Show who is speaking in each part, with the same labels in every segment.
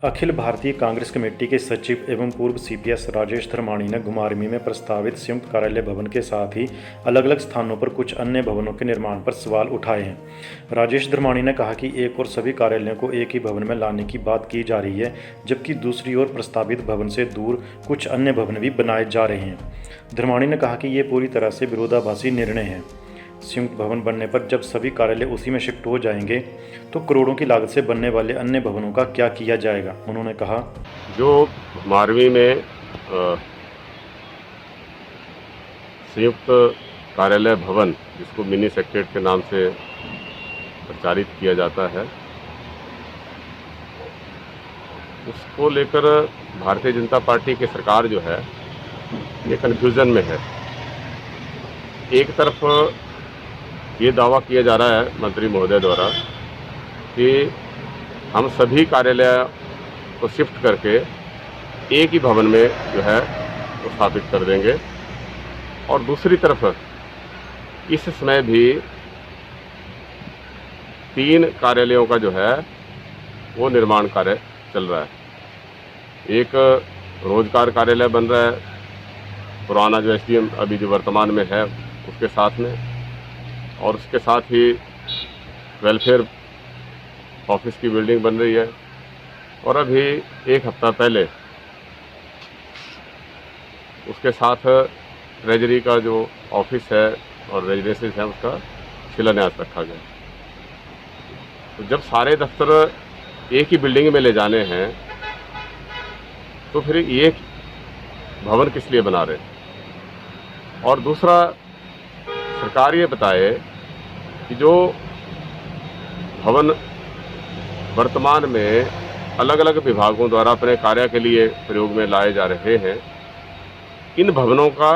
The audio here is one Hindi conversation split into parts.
Speaker 1: अखिल भारतीय कांग्रेस कमेटी के सचिव एवं पूर्व सीपीएस राजेश धर्माणी ने घुमारवीं में प्रस्तावित संयुक्त कार्यालय भवन के साथ ही अलग अलग स्थानों पर कुछ अन्य भवनों के निर्माण पर सवाल उठाए हैं। राजेश धर्माणी ने कहा कि एक और सभी कार्यालयों को एक ही भवन में लाने की बात की जा रही है, जबकि दूसरी ओर प्रस्तावित भवन से दूर कुछ अन्य भवन भी बनाए जा रहे हैं। धर्माणी ने कहा कि ये पूरी तरह से विरोधाभासी निर्णय है। संयुक्त भवन बनने पर जब सभी कार्यालय उसी में शिफ्ट हो जाएंगे तो करोड़ों की लागत से बनने वाले अन्य भवनों का क्या किया जाएगा। उन्होंने कहा,
Speaker 2: जो घुमारवीं में संयुक्त कार्यालय भवन, जिसको मिनी सेक्रेटेरिएट के नाम से प्रचारित किया जाता है, उसको लेकर भारतीय जनता पार्टी की सरकार जो है ये कन्फ्यूज़न में है। एक तरफ ये दावा किया जा रहा है मंत्री महोदय द्वारा कि हम सभी कार्यालय को शिफ्ट करके एक ही भवन में जो है वो स्थापित कर देंगे, और दूसरी तरफ इस समय भी 3 कार्यालयों का जो है वो निर्माण कार्य चल रहा है। एक रोजगार कार्यालय बन रहा है, पुराना जो एसडीएम अभी जो वर्तमान में है उसके साथ में, और उसके साथ ही वेलफेयर ऑफिस की बिल्डिंग बन रही है, और अभी एक हफ्ता पहले उसके साथ ट्रेजरी का जो ऑफिस है और रेजिडेंसेस है उसका शिलान्यास रखा गया। तो जब सारे दफ्तर एक ही बिल्डिंग में ले जाने हैं तो फिर एक भवन किस लिए बना रहे हैं। और दूसरा, सरकार ये बताए कि जो भवन वर्तमान में अलग अलग विभागों द्वारा अपने कार्य के लिए प्रयोग में लाए जा रहे हैं, इन भवनों का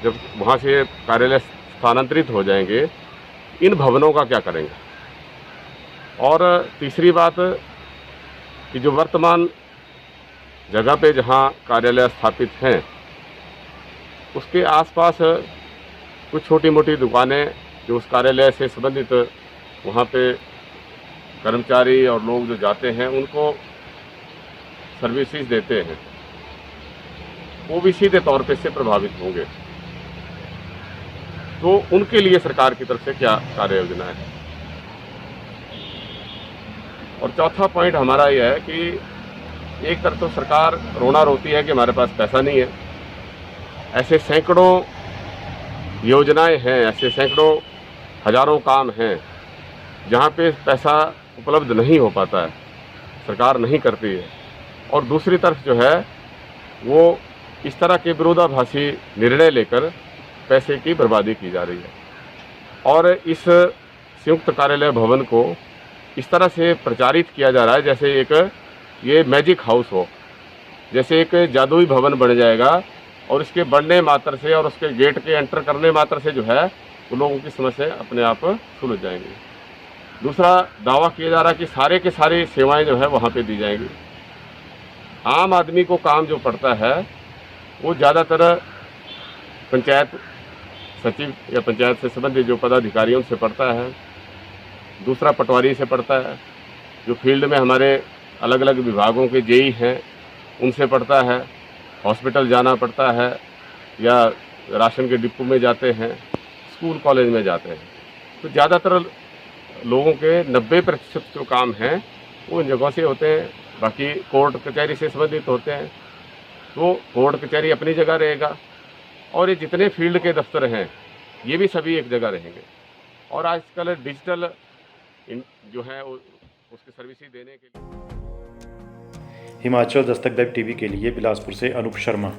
Speaker 2: जब वहाँ से कार्यालय स्थानांतरित हो जाएंगे, इन भवनों का क्या करेंगे। और तीसरी बात कि जो वर्तमान जगह पे जहाँ कार्यालय स्थापित हैं उसके आसपास कुछ छोटी मोटी दुकानें जो उस कार्यालय से संबंधित वहाँ पे कर्मचारी और लोग जो जाते हैं उनको सर्विसेज देते हैं, वो भी सीधे तौर पे से प्रभावित होंगे। तो उनके लिए सरकार की तरफ से क्या कार्य योजना है। और चौथा पॉइंट हमारा यह है कि एक तरफ तो सरकार रोना रोती है कि हमारे पास पैसा नहीं है। ऐसे सैकड़ों योजनाएं हैं, ऐसे सैकड़ों हजारों काम हैं जहाँ पे पैसा उपलब्ध नहीं हो पाता है, सरकार नहीं करती है। और दूसरी तरफ जो है वो इस तरह के विरोधाभासी निर्णय लेकर पैसे की बर्बादी की जा रही है। और इस संयुक्त कार्यालय भवन को इस तरह से प्रचारित किया जा रहा है जैसे एक ये मैजिक हाउस हो, जैसे एक जादुई भवन बन जाएगा और इसके बनने मात्र से और उसके गेट के एंटर करने मात्र से जो है वो लोगों की समस्या अपने आप सुलझ जाएंगी। दूसरा दावा किया जा रहा है कि सारे के सारी सेवाएं जो है वहाँ पे दी जाएंगी। आम आदमी को काम जो पड़ता है वो ज़्यादातर पंचायत सचिव या पंचायत से संबंधित जो पदाधिकारियों से पड़ता है, दूसरा पटवारी से पड़ता है, जो फील्ड में हमारे अलग अलग विभागों के जेई हैं उनसे पड़ता है, हॉस्पिटल जाना पड़ता है या राशन के डिपो में जाते हैं, स्कूल कॉलेज में जाते हैं। तो ज़्यादातर लोगों के 90% जो काम हैं वो उन जगहों से होते हैं। बाकी कोर्ट कचहरी से संबंधित होते हैं, तो कोर्ट कचहरी अपनी जगह रहेगा, और ये जितने फील्ड के दफ्तर हैं ये भी सभी एक जगह रहेंगे। और आजकल डिजिटल जो है उसकी सर्विसेज देने के लिए।
Speaker 1: हिमाचल दस्तक लाइव टीवी के लिए बिलासपुर से अनूप शर्मा।